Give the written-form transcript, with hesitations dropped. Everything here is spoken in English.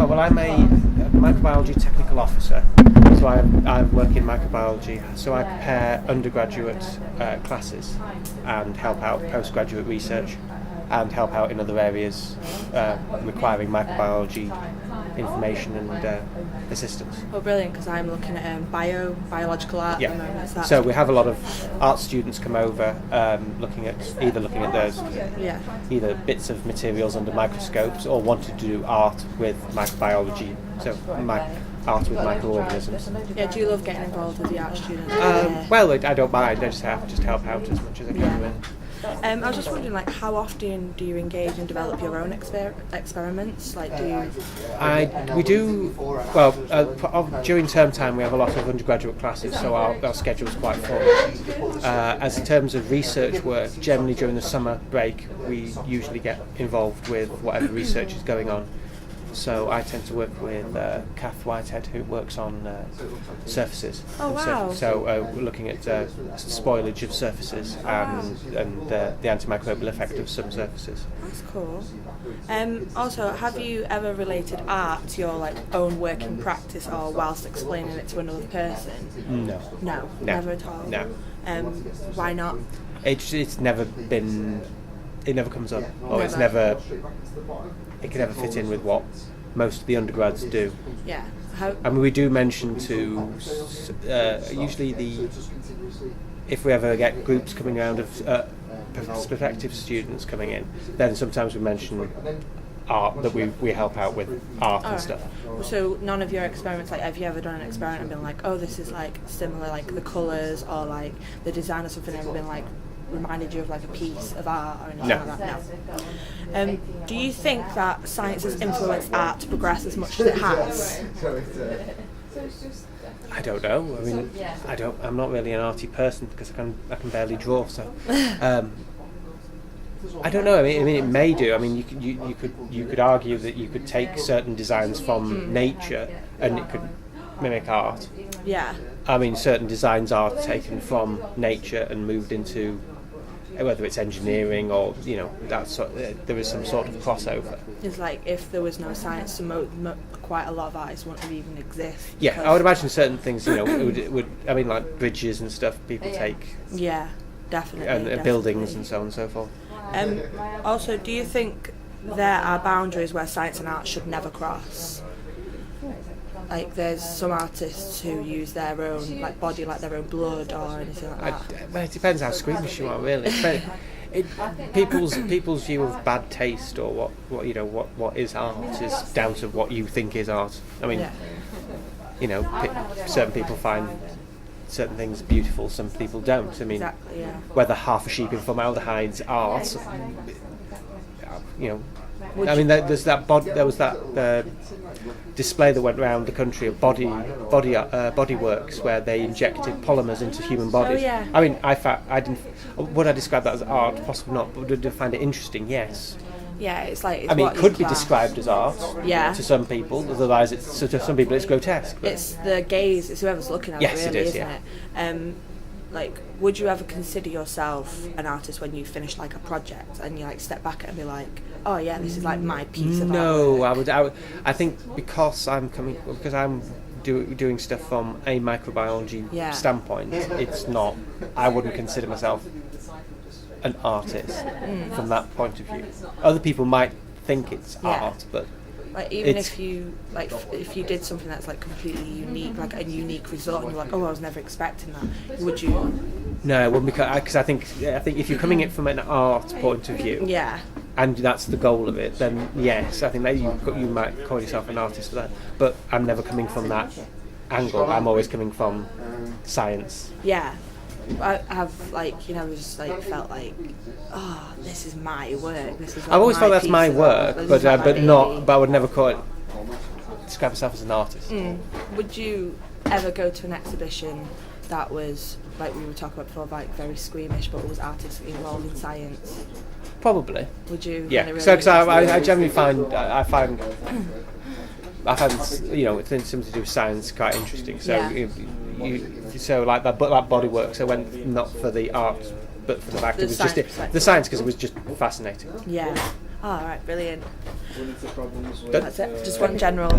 Well, I'm a microbiology technical officer, so I work in microbiology. So I prepare undergraduate classes and help out postgraduate research and help out in other areas requiring microbiology information and assistance. Oh, brilliant! Because I'm looking at biological art at the moment. Is that So we have a lot of art students come over looking at those either bits of materials under microscopes or wanted to do art with microbiology. So art with microorganisms. Yeah, do you love getting involved with the art students? Well, I don't mind. I just help out as much as I can. I was just wondering, like, how often do you engage and develop your own experiments? Like, we do. Well, during term time, we have a lot of undergraduate classes, so our schedule is quite full. As in terms of research work, generally during the summer break, we usually get involved with whatever research is going on. So I tend to work with Kath Whitehead, who works on surfaces. Oh, wow. So we're looking at spoilage of surfaces and the antimicrobial effect of some surfaces. That's cool. Also, have you ever related art to your own working practice, or whilst explaining it to another person? No, Never at all. No. Why not? It's never been. It never comes up, or it can never fit in with what most of the undergrads do. Yeah. I mean, we do mention to usually if we ever get groups coming around of prospective students coming in, then sometimes we mention art, that we help out with art and stuff. So none of your experiments, have you ever done an experiment and been like, oh, this is similar, the colours or the design or something, ever been reminded you of a piece of art or anything like that? No. Do you think that science has influenced art to progress as much as it has? I don't know. I mean, I'm not really an arty person because I can barely draw. So, I don't know. I mean, it may do. I mean, you could argue that you could take certain designs from nature and it could mimic art. Yeah. I mean, certain designs are taken from nature and moved into, whether it's engineering or there is some sort of crossover. It's if there was no science, quite a lot of artists wouldn't even exist. Yeah, I would imagine certain things. It would. I mean, like bridges and stuff. People take. Yeah, definitely. And definitely. buildings and so on and so forth. Also, do you think there are boundaries where science and art should never cross? There's some artists who use their own body, their own blood or anything like that. Well, it depends how squeamish you are, really. People's view of bad taste or what is art is down to what you think is art. I mean, certain people find certain things beautiful, some people don't. I mean, exactly, yeah. Whether half a sheep in formaldehyde's art, I mean, there was that display that went around the country of body works where they injected polymers into human bodies. Oh, yeah. I mean, would I describe that as art? Possibly not. But would I find it interesting? Yes. Yeah, it's it could be described as art. Yeah. To some people, otherwise to some people it's grotesque. But it's the gaze. It's whoever's looking at yes, it, really, it is, isn't it? Would you ever consider yourself an artist when you finish a project and you step back and be like, oh yeah, this is my piece of art? No, I think because I'm doing stuff from a microbiology standpoint, it's not. I wouldn't consider myself an artist from that point of view. Other people might think it's art, but even if you did something that's completely unique, a unique result, and you're like, oh, I was never expecting that, would you? No, well, because I think if you're coming at it from an art point of view, and that's the goal of it, then yes, I think that you might call yourself an artist for that. But I'm never coming from that angle. I'm always coming from science. Yeah. I have just felt oh, this is my work. This is I've always felt that's my work, but I would never describe myself as an artist. Would you ever go to an exhibition that was we were talking about before, very squeamish, but was artists involved in science? Probably. Would you? Yeah. Because I generally find things to do with science quite interesting. So. So that body work. So when not for the art but for the fact The it was just science the science, because it was just fascinating. Yeah. All right, brilliant. But That's it. Just one general.